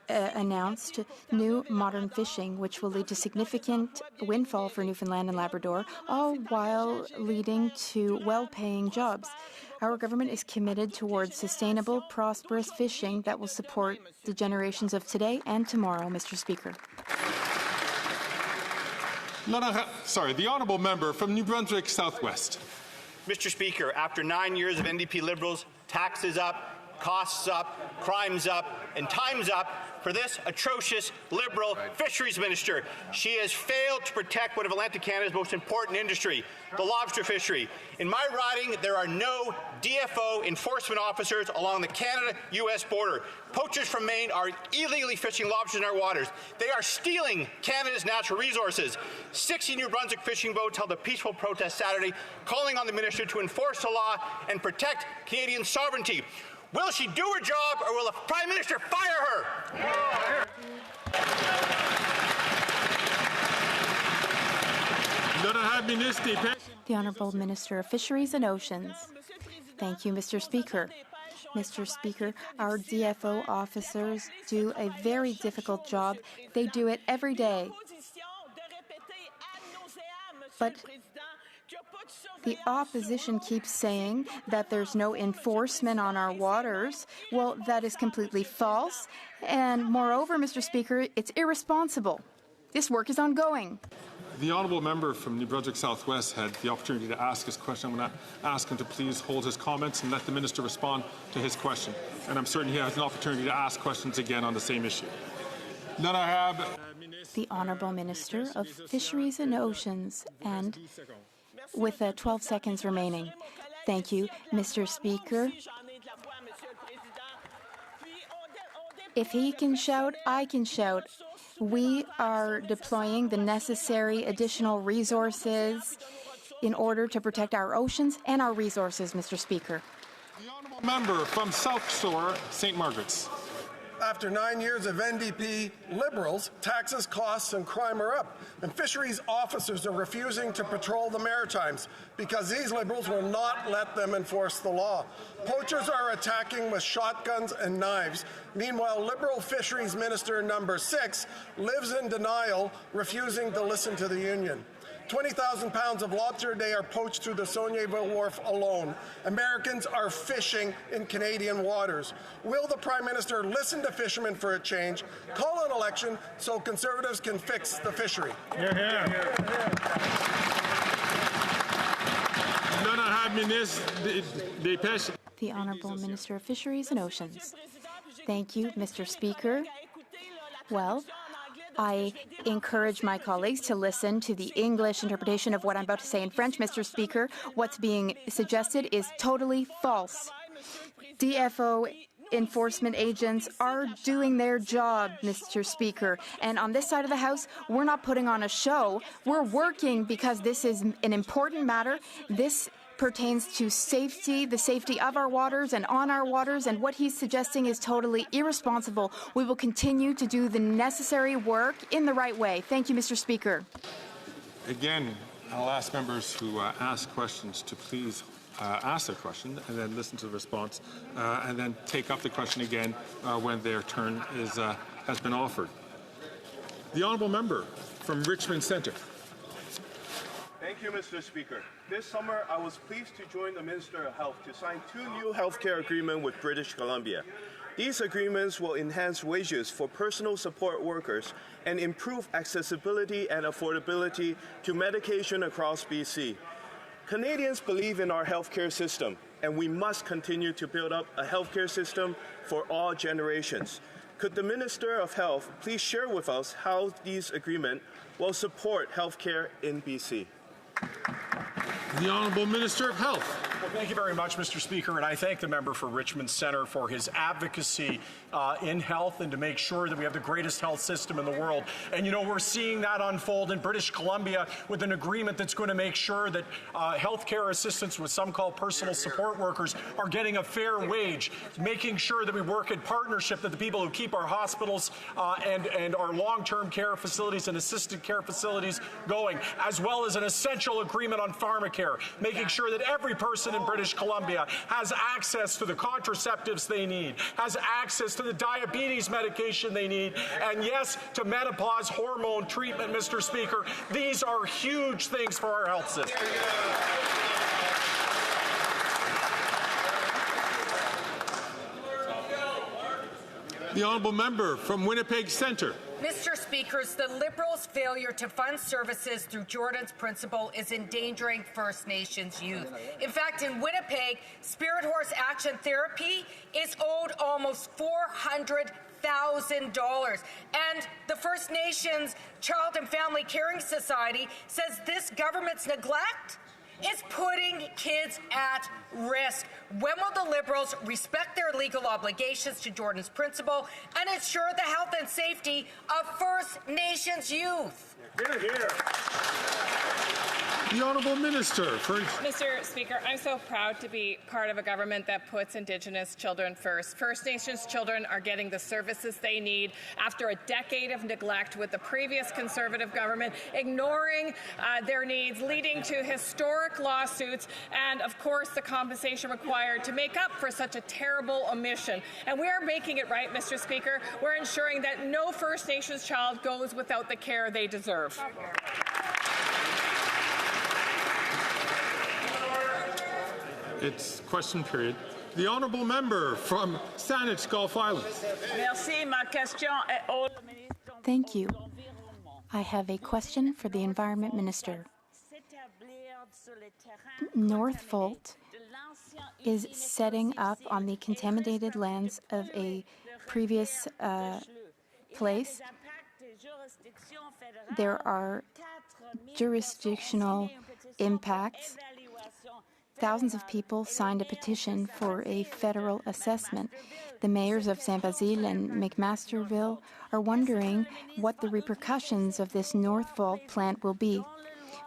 announced new modern fishing, which will lead to significant windfall for Newfoundland and Labrador, all while leading to well-paying jobs. Our government is committed towards sustainable, prosperous fishing that will support the generations of today and tomorrow, Mr. Speaker. The honourable member from New Brunswick Southwest. Mr. Speaker, after 9 years of NDP Liberals, taxes up, costs up, crime's up, and time's up for this atrocious Liberal fisheries minister. She has failed to protect one of Atlantic Canada's most important industry, the lobster fishery. In my riding, there are no DFO enforcement officers along the Canada-U.S. border. Poachers from Maine are illegally fishing lobsters in our waters. They are stealing Canada's natural resources. 60 New Brunswick fishing boats held a peaceful protest Saturday, calling on the minister to enforce the law and protect Canadian sovereignty. Will she do her job, or will the Prime Minister fire her? The Honourable Minister of Fisheries and Oceans. Thank you, Mr. Speaker. Mr. Speaker, our DFO officers do a very difficult job. They do it every day. But the opposition keeps saying that there's no enforcement on our waters. Well, that is completely false. And moreover, Mr. Speaker, it's irresponsible. This work is ongoing. The honourable member from New Brunswick Southwest had the opportunity to ask his question. I'm going to ask him to please hold his comments and let the minister respond to his question. And I'm certain he has an opportunity to ask questions again on the same issue. The Honourable Minister of Fisheries and Oceans, and with 12 seconds remaining. Thank you, Mr. Speaker. If he can shout, I can shout. We are deploying the necessary additional resources in order to protect our oceans and our resources, Mr. Speaker. The honourable member from South Shore, St. Margaret's. After 9 years of NDP Liberals, taxes, costs, and crime are up. And fisheries officers are refusing to patrol the Maritimes because these Liberals will not let them enforce the law. Poachers are attacking with shotguns and knives. Meanwhile, Liberal Fisheries Minister number 6 lives in denial, refusing to listen to the union. 20,000 pounds of lobster a day are poached through the Saulnieville Wharf alone. Americans are fishing in Canadian waters. Will the Prime Minister listen to fishermen for a change, call an election so Conservatives can fix the fishery? The Honourable Minister of Fisheries and Oceans. Thank you, Mr. Speaker. Well, I encourage my colleagues to listen to the English interpretation of what I'm about to say in French, Mr. Speaker. What's being suggested is totally false. DFO enforcement agents are doing their job, Mr. Speaker. And on this side of the House, we're not putting on a show. We're working because this is an important matter. This pertains to safety, the safety of our waters and on our waters, and what he's suggesting is totally irresponsible. We will continue to do the necessary work in the right way. Thank you, Mr. Speaker. Again, I'll ask members who ask questions to please ask their question and then listen to the response and then take up the question again when their turn has been offered. The honourable member from Richmond Centre. Thank Thank you, Mr. Speaker. This summer, I was pleased to join the Minister of Health to sign 2 new healthcare agreements with British Columbia. These agreements will enhance wages for personal support workers and improve accessibility and affordability to medication across BC. Canadians believe in our healthcare system, and we must continue to build up a healthcare system for all generations. Could the Minister of Health please share with us how these agreements will support healthcare in BC? The Honourable Minister of Health. Well, thank you very much, Mr. Speaker, and I thank the member for Richmond Centre for his advocacy in health and to make sure that we have the greatest health system in the world. And, you know, we're seeing that unfold in British Columbia with an agreement that's going to make sure that healthcare assistants, what some call personal support workers, are getting a fair wage, making sure that we work in partnership, that the people who keep our hospitals and our long-term care facilities and assisted care facilities going, as well as an essential agreement on pharmacare, making sure that every person in British Columbia has access to the contraceptives they need, has access to the diabetes medication they need, and yes, to menopause hormone treatment, Mr. Speaker. These are huge things for our health system. The honourable member from Winnipeg Centre. Mr. Speaker, the Liberals' failure to fund services through Jordan's Principle is endangering First Nations youth. In fact, in Winnipeg, Spirit Horse Action Therapy is owed almost $400,000. And the First Nations Child and Family Caring Society says this government's neglect is putting kids at risk. When will the Liberals respect their legal obligations to Jordan's Principle and ensure the health and safety of First Nations youth? Hear, hear. The Honourable Minister for... Mr. Speaker, I'm so proud to be part of a government that puts Indigenous children first. First Nations children are getting the services they need after a decade of neglect with the previous Conservative government ignoring their needs, leading to historic lawsuits and, of course, the compensation required to make up for such a terrible omission. And we are making it right, Mr. Speaker. We're ensuring that no First Nations child goes without the care they deserve. It's question period. The honourable member from Saanich, Gulf Islands. Thank you. I have a question for the Environment Minister. Northvolt is setting up on the contaminated lands of a previous place. There are jurisdictional impacts. Thousands of people signed a petition for a federal assessment. The mayors of Saint-Basile and McMasterville are wondering what the repercussions of this Northvolt plant will be.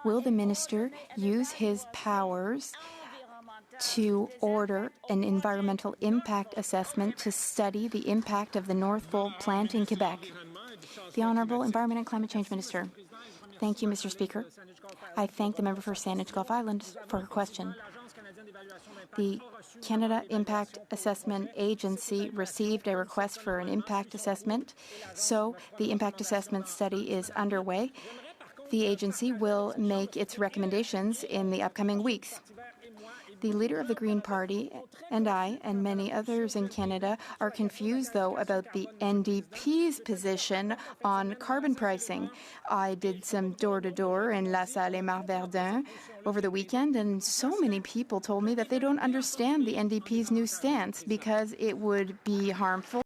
Will the minister use his powers to order an environmental impact assessment to study the impact of the Northvolt plant in Quebec? The Honourable Environment and Climate Change Minister. Thank you, Mr. Speaker. I thank the member for Saanich Gulf Islands for her question. The Canada Impact Assessment Agency received a request for an impact assessment, so the impact assessment study is underway. The agency will make its recommendations in the upcoming weeks. The leader of the Green Party and I and many others in Canada are confused, though, about the NDP's position on carbon pricing. I did some door-to-door in La Salle et Marverdun over the weekend, and so many people told me that they don't understand the NDP's new stance because it would be harmful